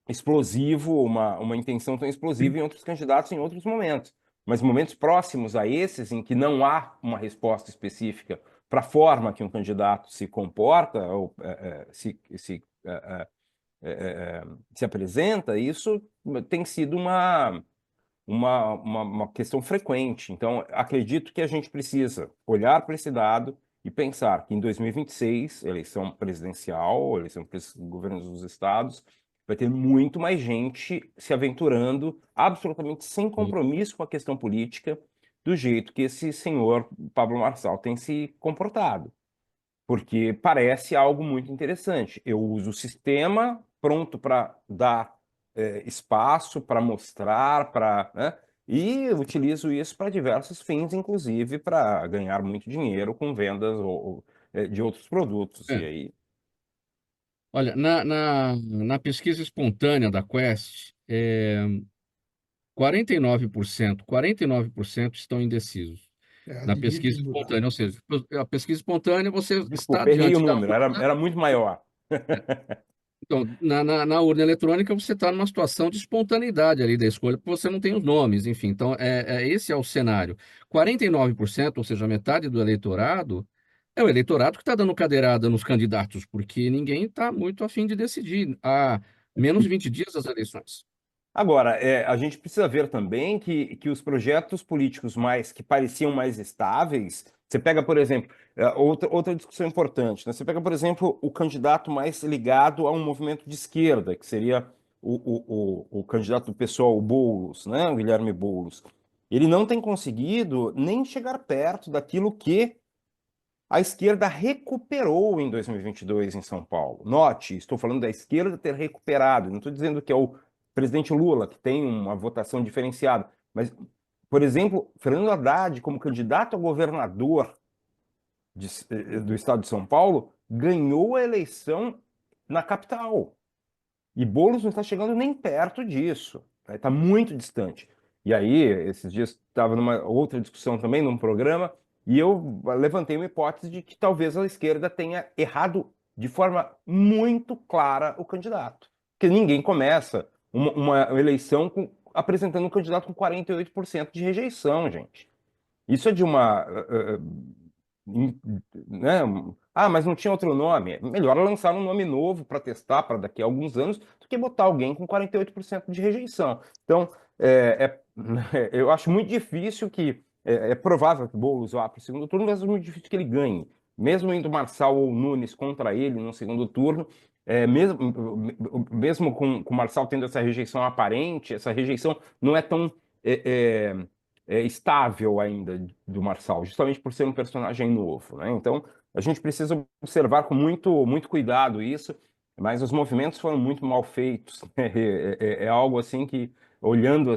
explosivo, uma intenção tão explosiva em outros candidatos em outros momentos. Mas momentos próximos a esses, em que não há uma resposta específica para a forma que um candidato se comporta ou se apresenta, isso tem sido uma questão frequente. Então, acredito que a gente precisa olhar para esse dado e pensar que em 2026, eleição presidencial, eleição para os governos dos estados, vai ter muito mais gente se aventurando absolutamente sem compromisso com a questão política, do jeito que esse senhor Pablo Marçal tem se comportado. Porque parece algo muito interessante. Eu uso o sistema pronto para dar espaço, para mostrar, né? E utilizo isso para diversos fins, inclusive para ganhar muito dinheiro com vendas de outros produtos. E É. aí, Olha, na pesquisa espontânea da Quest, 49% estão indecisos. É Na pesquisa difícil mudar. espontânea, ou seja, a pesquisa espontânea você está desculpa, errei o diante da número, urna. era muito maior. Então, na urna eletrônica, você está numa situação de espontaneidade ali da escolha, porque você não tem os nomes, enfim. Então, esse é o cenário. 49%, ou seja, metade do eleitorado, é o eleitorado que está dando cadeirada nos candidatos, porque ninguém está muito afim de decidir. Há menos de 20 dias das eleições. Agora, a gente precisa ver também que os projetos políticos que pareciam mais estáveis, você pega, por exemplo, outra discussão importante, né? Você pega, por exemplo, o candidato mais ligado a um movimento de esquerda, que seria o candidato do PSOL, o Boulos, né? O Guilherme Boulos. Ele não tem conseguido nem chegar perto daquilo que a esquerda recuperou em 2022 em São Paulo. Note, estou falando da esquerda ter recuperado, não estou dizendo que é o presidente Lula que tem uma votação diferenciada, mas, por exemplo, Fernando Haddad, como candidato a governador do estado de São Paulo, ganhou a eleição na capital. E Boulos não está chegando nem perto disso, está muito distante. E aí, esses dias estava numa outra discussão também, num programa, e eu levantei uma hipótese de que talvez a esquerda tenha errado de forma muito clara o candidato. Porque ninguém começa uma eleição apresentando um candidato com 48% de rejeição, gente. Isso é de uma. Né? Ah, mas não tinha outro nome. Melhor lançar um nome novo para testar para daqui a alguns anos do que botar alguém com 48% de rejeição. Então, eu acho muito difícil que. É provável que o Boulos vá para o segundo turno, mas é muito difícil que ele ganhe. Mesmo indo Marçal ou Nunes contra ele no segundo turno, mesmo com o Marçal tendo essa rejeição aparente, essa rejeição não é tão estável ainda do Marçal, justamente por ser um personagem novo, né? Então, a gente precisa observar com muito cuidado isso, mas os movimentos foram muito mal feitos. É algo assim que, olhando,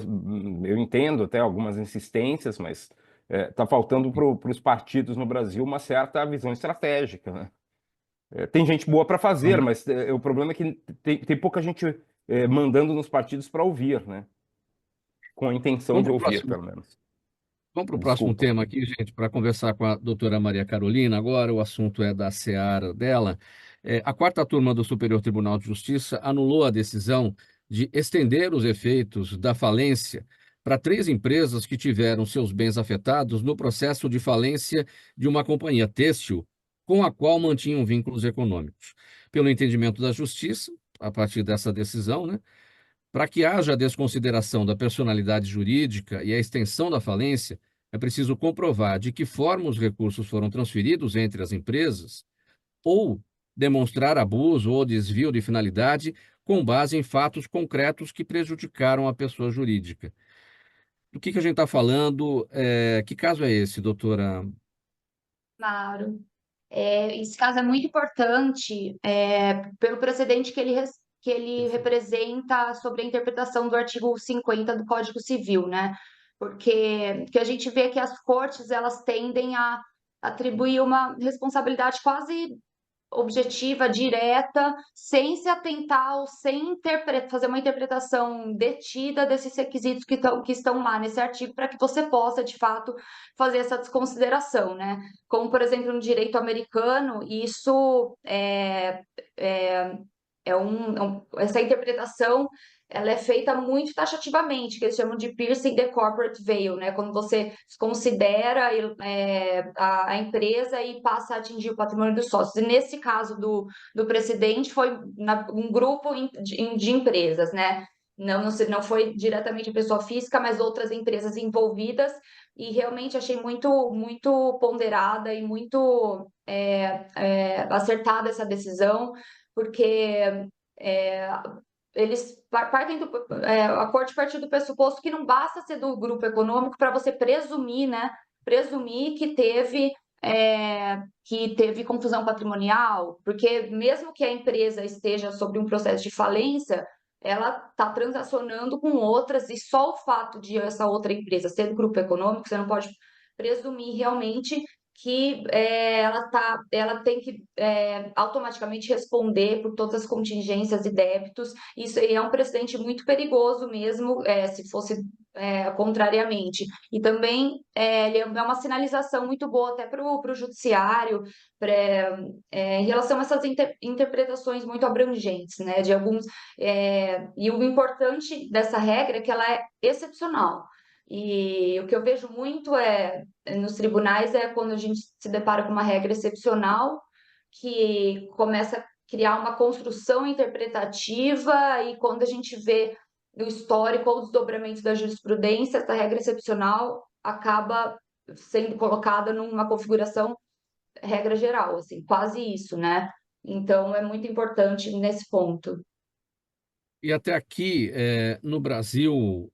eu entendo até algumas insistências, mas está faltando para os partidos no Brasil uma certa visão estratégica, né? Tem gente boa para fazer, mas o problema é que tem pouca gente mandando nos partidos para ouvir, né? Com a intenção Vamos de para o ouvir, próximo. pelo menos. Vamos para o próximo Desculpa. tema aqui, gente, para conversar com a doutora Maria Carolina. Agora o assunto é da seara dela. A quarta turma do Superior Tribunal de Justiça anulou a decisão de estender os efeitos da falência para 3 empresas que tiveram seus bens afetados no processo de falência de uma companhia têxtil com a qual mantinham vínculos econômicos. Pelo entendimento da Justiça, a partir dessa decisão, né, para que haja a desconsideração da personalidade jurídica e a extensão da falência, é preciso comprovar de que forma os recursos foram transferidos entre as empresas ou demonstrar abuso ou desvio de finalidade com base em fatos concretos que prejudicaram a pessoa jurídica. Do que a gente está falando? Que caso é esse, doutora? Claro. Esse caso é muito importante, pelo precedente que ele representa sobre a interpretação do artigo 50 do Código Civil, né? Porque que a gente vê que as cortes elas tendem a atribuir uma responsabilidade quase objetiva, direta, sem se atentar ou sem fazer uma interpretação detida desses requisitos que estão lá nesse artigo para que você possa, de fato, fazer essa desconsideração, né? Como, por exemplo, no direito americano, isso é, essa interpretação ela é feita muito taxativamente, que eles chamam de piercing the corporate veil, né? Quando você considera a empresa e passa a atingir o patrimônio dos sócios. E nesse caso do precedente, foi um grupo de empresas, né? Não foi diretamente a pessoa física, mas outras empresas envolvidas, e realmente achei muito, muito ponderada e muito acertada essa decisão, porque é, a corte partiu do pressuposto que não basta ser do grupo econômico para você presumir, né? Presumir que teve confusão patrimonial, porque mesmo que a empresa esteja sobre um processo de falência, ela está transacionando com outras, e só o fato de essa outra empresa ser do grupo econômico, você não pode presumir realmente que ela tem que automaticamente responder por todas as contingências e débitos. Isso aí é um precedente muito perigoso mesmo, se fosse contrariamente. E também ele é uma sinalização muito boa até para o judiciário, em relação a essas interpretações muito abrangentes, né, de alguns. E o importante dessa regra é que ela é excepcional. E o que eu vejo muito nos tribunais é quando a gente se depara com uma regra excepcional que começa a criar uma construção interpretativa, e quando a gente vê no histórico ou desdobramento da jurisprudência, essa regra excepcional acaba sendo colocada numa configuração regra geral, assim, quase isso, né? Então é muito importante nesse ponto. E até aqui, no Brasil,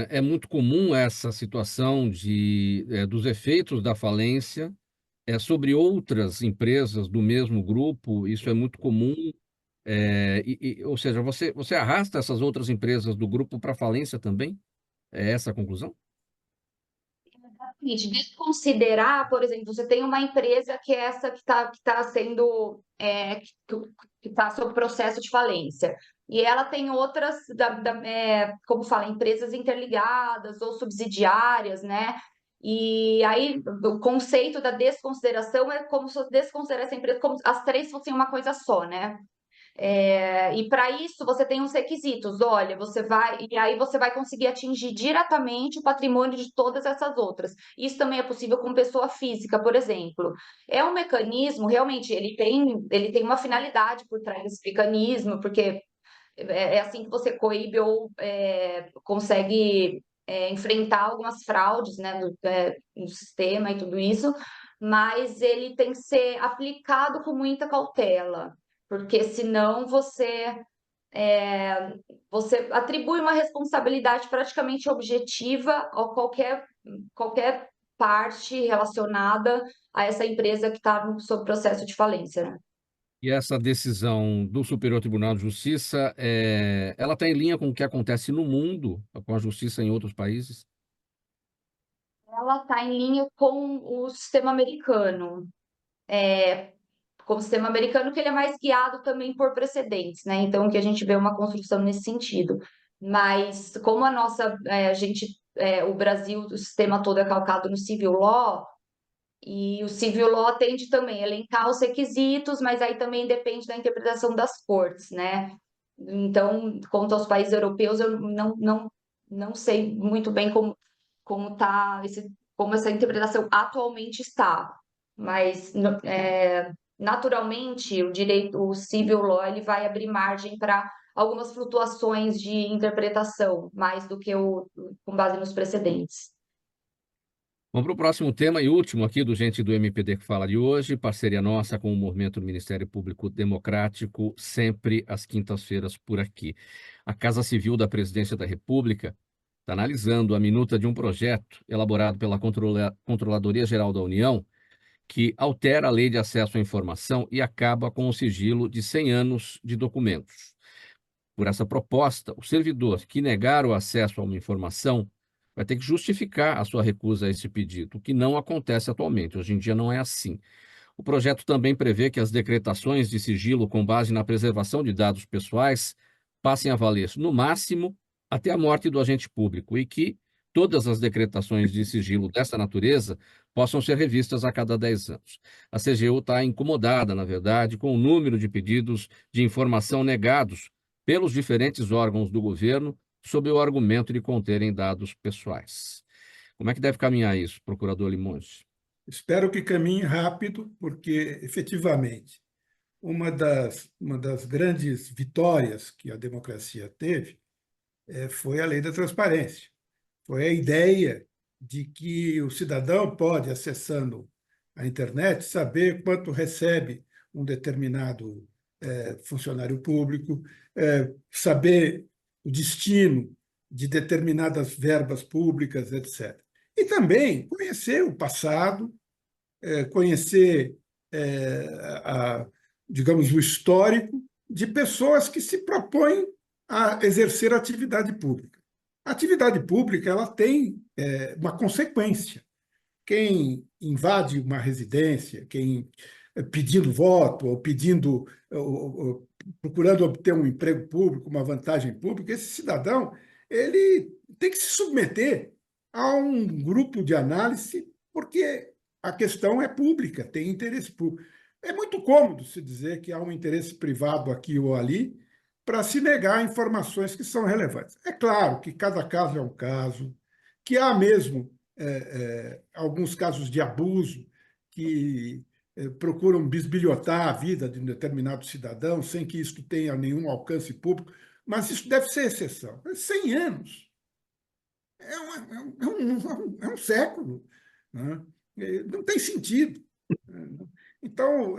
é muito comum essa situação dos efeitos da falência sobre outras empresas do mesmo grupo. Isso é muito comum. Ou seja, você arrasta essas outras empresas do grupo para falência também? É essa a conclusão? Exatamente. Desconsiderar, por exemplo, você tem uma empresa que é essa que tá sendo, que está sob processo de falência, e ela tem outras, como fala, empresas interligadas ou subsidiárias, né? E aí o conceito da desconsideração é como se você desconsiderar essa empresa como se as 3 fossem uma coisa só, né? E para isso você tem uns requisitos. Olha, e aí você vai conseguir atingir diretamente o patrimônio de todas essas outras. Isso também é possível com pessoa física, por exemplo. É um mecanismo, realmente, ele tem uma finalidade por trás desse mecanismo, porque é assim que você coíbe ou consegue enfrentar algumas fraudes, né, no sistema e tudo isso, mas ele tem que ser aplicado com muita cautela, porque senão você atribui uma responsabilidade praticamente objetiva a qualquer parte relacionada a essa empresa que está sob processo de falência, né? E essa decisão do Superior Tribunal de Justiça, ela está em linha com o que acontece no mundo, com a justiça em outros países? Ela está em linha com o sistema americano, que ele é mais guiado também por precedentes, né? Então, que a gente vê uma construção nesse sentido. Mas como a gente o Brasil, o sistema todo é calcado no civil law, e o civil law tende também a elencar os requisitos, mas aí também depende da interpretação das cortes, né? Então, quanto aos países europeus, eu não sei muito bem como essa interpretação atualmente está, mas naturalmente o civil law ele vai abrir margem para algumas flutuações de interpretação, mais do que com base nos precedentes. Vamos para o próximo tema e último aqui do Gente do MPD que fala de hoje, parceria nossa com o Movimento do Ministério Público Democrático, sempre às quintas-feiras por aqui. A Casa Civil da Presidência da República está analisando a minuta de um projeto elaborado pela Controladoria Geral da União, que altera a Lei de Acesso à Informação e acaba com o sigilo de 100 anos de documentos. Por essa proposta, o servidor que negar o acesso a uma informação vai ter que justificar a sua recusa a esse pedido, o que não acontece atualmente. Hoje em dia não é assim. O projeto também prevê que as decretações de sigilo com base na preservação de dados pessoais passem a valer, no máximo, até a morte do agente público e que todas as decretações de sigilo dessa natureza possam ser revistas a cada 10 anos. A CGU está incomodada, na verdade, com o número de pedidos de informação negados pelos diferentes órgãos do governo sob o argumento de conterem dados pessoais. Como é que deve caminhar isso, procurador Limonge? Espero que caminhe rápido, porque, efetivamente, uma das grandes vitórias que a democracia teve foi a lei da transparência. Foi a ideia de que o cidadão pode, acessando a internet, saber quanto recebe um determinado funcionário público, saber o destino de determinadas verbas públicas, etc. E também conhecer o passado, conhecer, digamos, o histórico de pessoas que se propõem a exercer atividade pública. A atividade pública ela tem uma consequência. Quem invade uma residência, quem pedindo voto ou procurando obter um emprego público, uma vantagem pública, esse cidadão ele tem que se submeter a um grupo de análise, porque a questão é pública, tem interesse público. É muito cômodo se dizer que há um interesse privado aqui ou ali para se negar informações que são relevantes. É claro que cada caso é um caso, que há mesmo alguns casos de abuso que procuram bisbilhotar a vida de um determinado cidadão sem que isso tenha nenhum alcance público, mas isso deve ser exceção. 100 anos é um século, né? Não tem sentido. Então,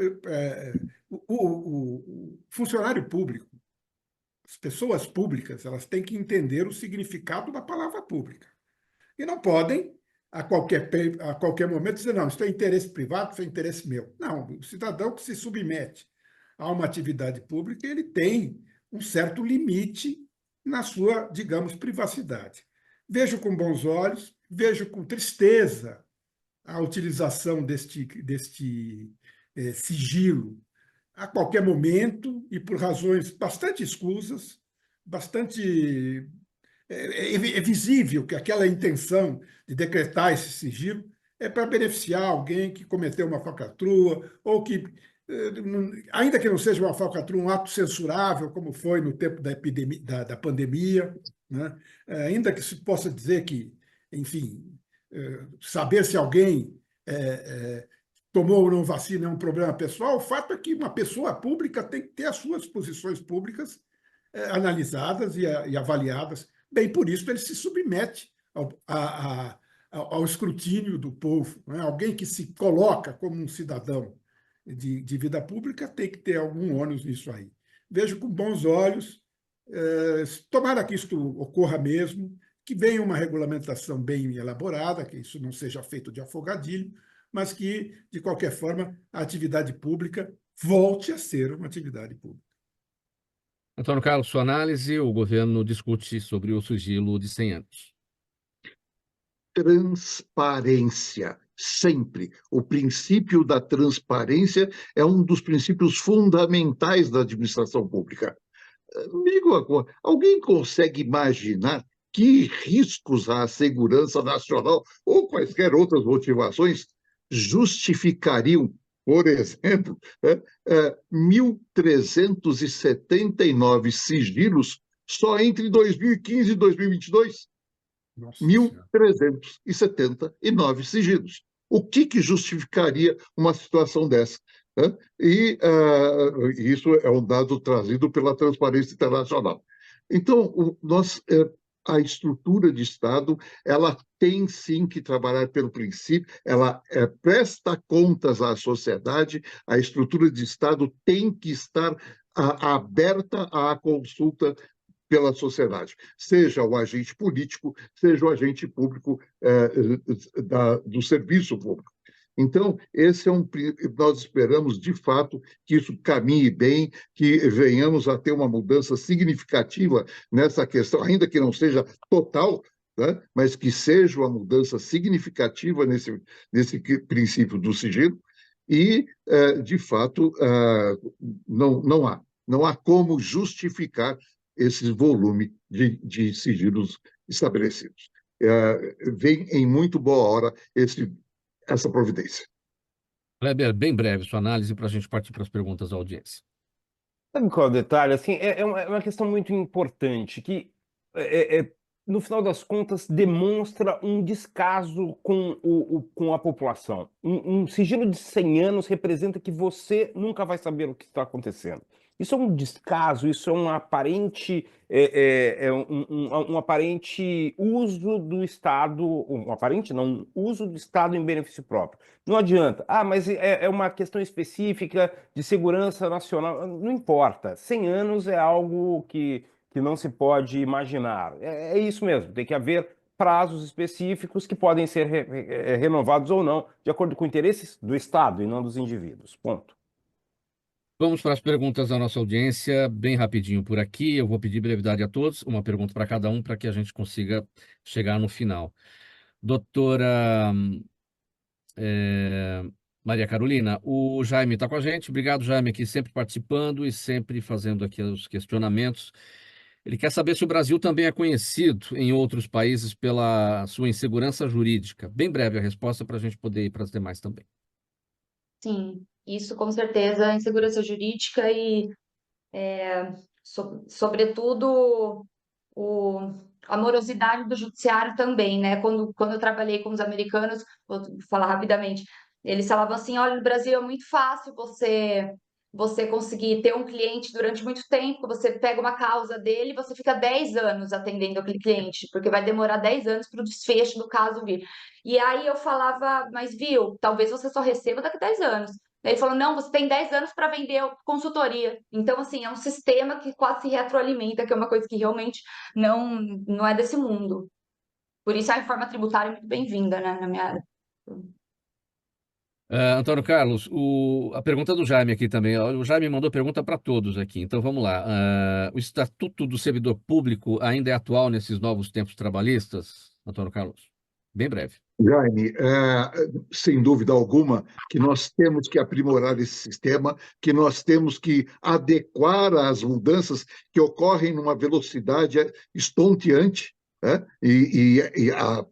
o funcionário público, as pessoas públicas, elas têm que entender o significado da palavra pública. E não podem, a qualquer momento, dizer, não, isso é interesse privado, isso é interesse meu. Não, o cidadão que se submete a uma atividade pública, ele tem um certo limite na sua, digamos, privacidade. Vejo com bons olhos, vejo com tristeza a utilização deste sigilo a qualquer momento e por razões bastante escusas, bastante... É visível que aquela intenção de decretar esse sigilo é para beneficiar alguém que cometeu uma falcatrua ou que, ainda que não seja uma falcatrua, um ato censurável, como foi no tempo da pandemia, né? Ainda que se possa dizer que, enfim, saber se alguém tomou ou não vacina é um problema pessoal, o fato é que uma pessoa pública tem que ter as suas posições públicas analisadas e avaliadas. Bem, por isso ele se submete ao escrutínio do povo, né? Alguém que se coloca como um cidadão de vida pública tem que ter algum ônus nisso aí. Vejo com bons olhos, tomara que isto ocorra mesmo, que venha uma regulamentação bem elaborada, que isso não seja feito de afogadilho, mas que, de qualquer forma, a atividade pública volte a ser uma atividade pública. Antônio Carlos, sua análise, o governo discute sobre o sigilo de 100 anos. Transparência, sempre. O princípio da transparência é um dos princípios fundamentais da administração pública. Me diga uma coisa, alguém consegue imaginar que riscos à segurança nacional ou quaisquer outras motivações justificariam, por exemplo, 1.379 sigilos só entre 2015 e 2022? Nossa Senhora. 1.379 sigilos. O que justificaria uma situação dessa? E isso é um dado trazido pela Transparência Internacional. Então, a estrutura de Estado, ela tem sim que trabalhar pelo princípio, ela presta contas à sociedade, a estrutura de Estado tem que estar aberta à consulta pela sociedade, seja o agente político, seja o agente público do serviço público. Então, nós esperamos, de fato, que isso caminhe bem, que venhamos a ter uma mudança significativa nessa questão, ainda que não seja total, né, mas que seja uma mudança significativa nesse princípio do sigilo, e, de fato, não há como justificar esse volume de sigilos estabelecidos. Vem em muito boa hora essa providência. Kleber, bem breve sua análise para a gente partir para as perguntas da audiência. Sabe qual é o detalhe? Assim, é uma questão muito importante que, no final das contas, demonstra um descaso com a população. Um sigilo de 100 anos representa que você nunca vai saber o que está acontecendo. Isso é um descaso, isso é um aparente, um aparente uso do Estado, um aparente não, um uso do Estado em benefício próprio. Não adianta. Mas é uma questão específica de segurança nacional. Não importa. 100 anos é algo que não se pode imaginar. É isso mesmo. Tem que haver prazos específicos que podem ser renovados ou não, de acordo com interesses do Estado e não dos indivíduos. Ponto. Vamos para as perguntas da nossa audiência, bem rapidinho por aqui. Eu vou pedir brevidade a todos, uma pergunta para cada um, para que a gente consiga chegar no final. Doutora Maria Carolina, o Jaime está com a gente. Obrigado, Jaime, aqui sempre participando e sempre fazendo aqui os questionamentos. Ele quer saber se o Brasil também é conhecido em outros países pela sua insegurança jurídica. Bem breve a resposta para a gente poder ir para as demais também. Sim, isso com certeza, insegurança jurídica e, sobretudo, a morosidade do judiciário também, né? Quando eu trabalhei com os americanos, vou falar rapidamente, eles falavam assim, olha, no Brasil é muito fácil você conseguir ter um cliente durante muito tempo, você pega uma causa dele e você fica 10 anos atendendo aquele cliente, porque vai demorar 10 anos para o desfecho do caso vir. E aí eu falava, mas viu, talvez você só receba daqui a 10 anos. Ele falou, não, você tem 10 anos para vender consultoria. Então, assim, é um sistema que quase se retroalimenta, que é uma coisa que realmente não é desse mundo. Por isso a reforma tributária é muito bem-vinda, né, na minha área. Antônio Carlos, a pergunta do Jaime aqui também. O Jaime mandou pergunta para todos aqui, então vamos lá. O Estatuto do Servidor Público ainda é atual nesses novos tempos trabalhistas, Antônio Carlos? Bem breve. Jaime, sem dúvida alguma que nós temos que aprimorar esse sistema, que nós temos que adequar às mudanças que ocorrem numa velocidade estonteante, né? A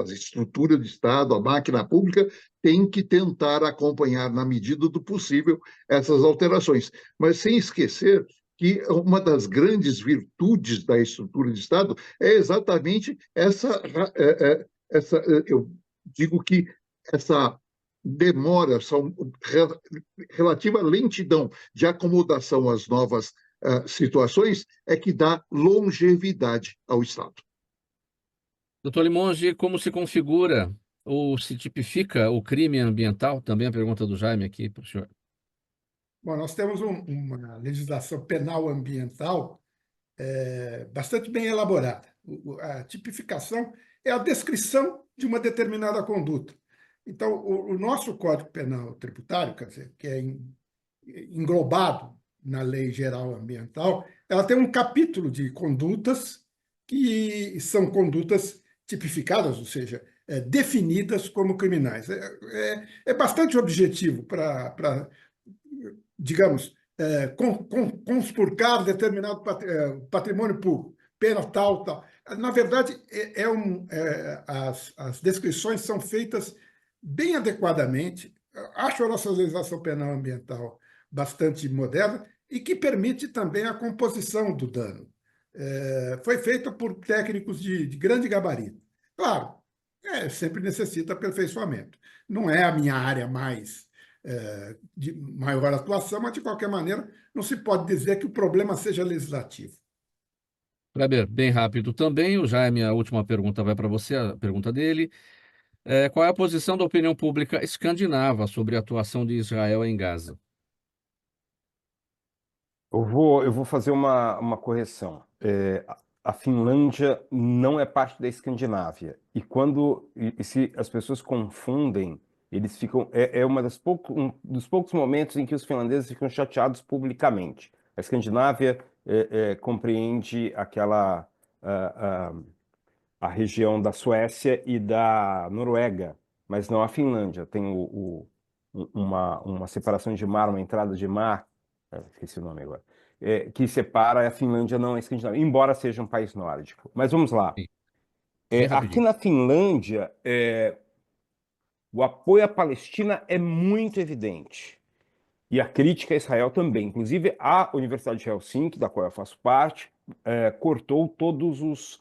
estrutura de Estado, a máquina pública, tem que tentar acompanhar, na medida do possível, essas alterações. Mas sem esquecer que uma das grandes virtudes da estrutura de Estado é exatamente eu digo que essa demora, essa relativa lentidão de acomodação às novas situações é que dá longevidade ao Estado. Doutor Limonge, como se configura ou se tipifica o crime ambiental? Também a pergunta do Jaime aqui para o senhor. Bom, nós temos uma legislação penal ambiental bastante bem elaborada. A tipificação é a descrição de uma determinada conduta. Então, o nosso Código Penal Tributário, quer dizer, que é englobado na Lei Geral Ambiental, ela tem um capítulo de condutas que são condutas tipificadas, ou seja, definidas como criminais. É bastante objetivo para digamos, conspurcar determinado patrimônio público, pena tal, tal. Na verdade, as descrições são feitas bem adequadamente. Acho a nossa legislação penal ambiental bastante moderna e que permite também a composição do dano. Foi feita por técnicos de grande gabarito. Claro, sempre necessita aperfeiçoamento. Não é a minha área de maior atuação, mas, de qualquer maneira, não se pode dizer que o problema seja legislativo. Kleber, bem rápido também. O Jaime, a última pergunta vai para você, a pergunta dele. Qual é a posição da opinião pública escandinava sobre a atuação de Israel em Gaza? Eu vou fazer uma correção. A Finlândia não é parte da Escandinávia. E se as pessoas confundem, eles ficam. Um dos poucos momentos em que os finlandeses ficam chateados publicamente. A Escandinávia compreende a região da Suécia e da Noruega, mas não a Finlândia. Tem uma separação de mar, uma entrada de mar, esqueci o nome agora, que separa a Finlândia não a Escandinávia, embora seja um país nórdico. Mas vamos lá. Sim, bem Aqui rapidinho. na Finlândia, o apoio à Palestina é muito evidente. E a crítica a Israel também. Inclusive, a Universidade de Helsinki, da qual eu faço parte, cortou todos os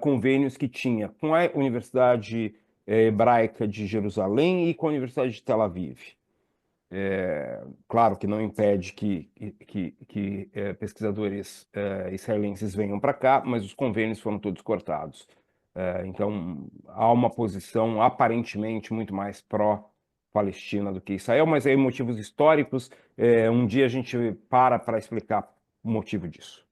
convênios que tinha com a Universidade Hebraica de Jerusalém e com a Universidade de Tel Aviv. Claro que não impede que pesquisadores israelenses venham para cá, mas os convênios foram todos cortados. Então, há uma posição aparentemente muito mais pró-Palestina do que Israel, mas aí motivos históricos. Um dia a gente para explicar o motivo disso.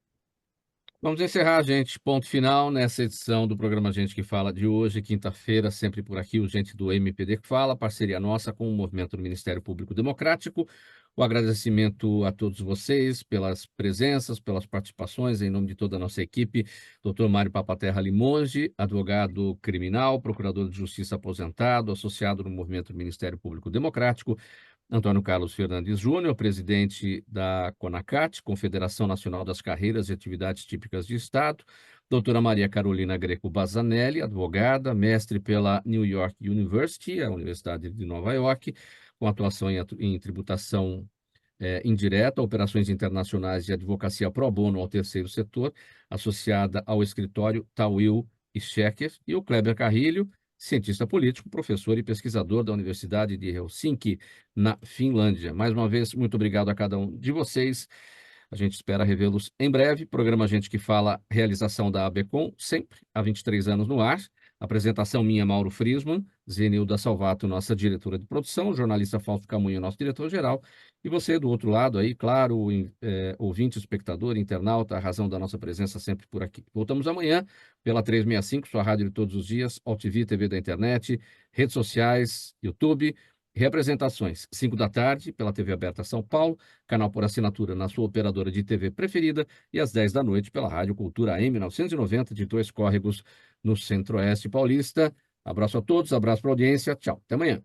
Vamos encerrar, gente. Ponto final nessa edição do programa Gente que Fala de hoje, quinta-feira, sempre por aqui, o Gente do MPD que Fala, parceria nossa com o movimento do Ministério Público Democrático. O agradecimento a todos vocês pelas presenças, pelas participações, em nome de toda a nossa equipe. Dr. Mário Papaterra Limonge, advogado criminal, procurador de justiça aposentado, associado no movimento do Ministério Público Democrático. Antônio Carlos Fernandes Júnior, presidente da CONACAT, Confederação Nacional das Carreiras e Atividades Típicas de Estado. Doutora Maria Carolina Greco Bazzanelli, advogada, mestre pela New York University, a Universidade de Nova York, com atuação em tributação indireta, operações internacionais e advocacia pro bono ao terceiro setor, associada ao escritório Tawil e Schecker. E o Kleber Carrilho, cientista político, professor e pesquisador da Universidade de Helsinki, na Finlândia. Mais uma vez, muito obrigado a cada um de vocês. A gente espera revê-los em breve. Programa Gente que Fala, realização da ABCom, sempre há 23 anos no ar. Apresentação minha, Mauro Friesman, Zenilda Salvato, nossa diretora de produção, jornalista Fausto Camunha, nosso diretor-geral, e você do outro lado aí, claro, ouvinte, espectador, internauta, a razão da nossa presença sempre por aqui. Voltamos amanhã pela 365, sua rádio de todos os dias, AltV, TV da internet, redes sociais, YouTube, representações, 5 da tarde, pela TV Aberta São Paulo, canal por assinatura na sua operadora de TV preferida, e às 10 da noite pela Rádio Cultura AM 990 de Dois Córregos, no Centro-Oeste Paulista. Abraço a todos, abraço para a audiência, tchau, até amanhã.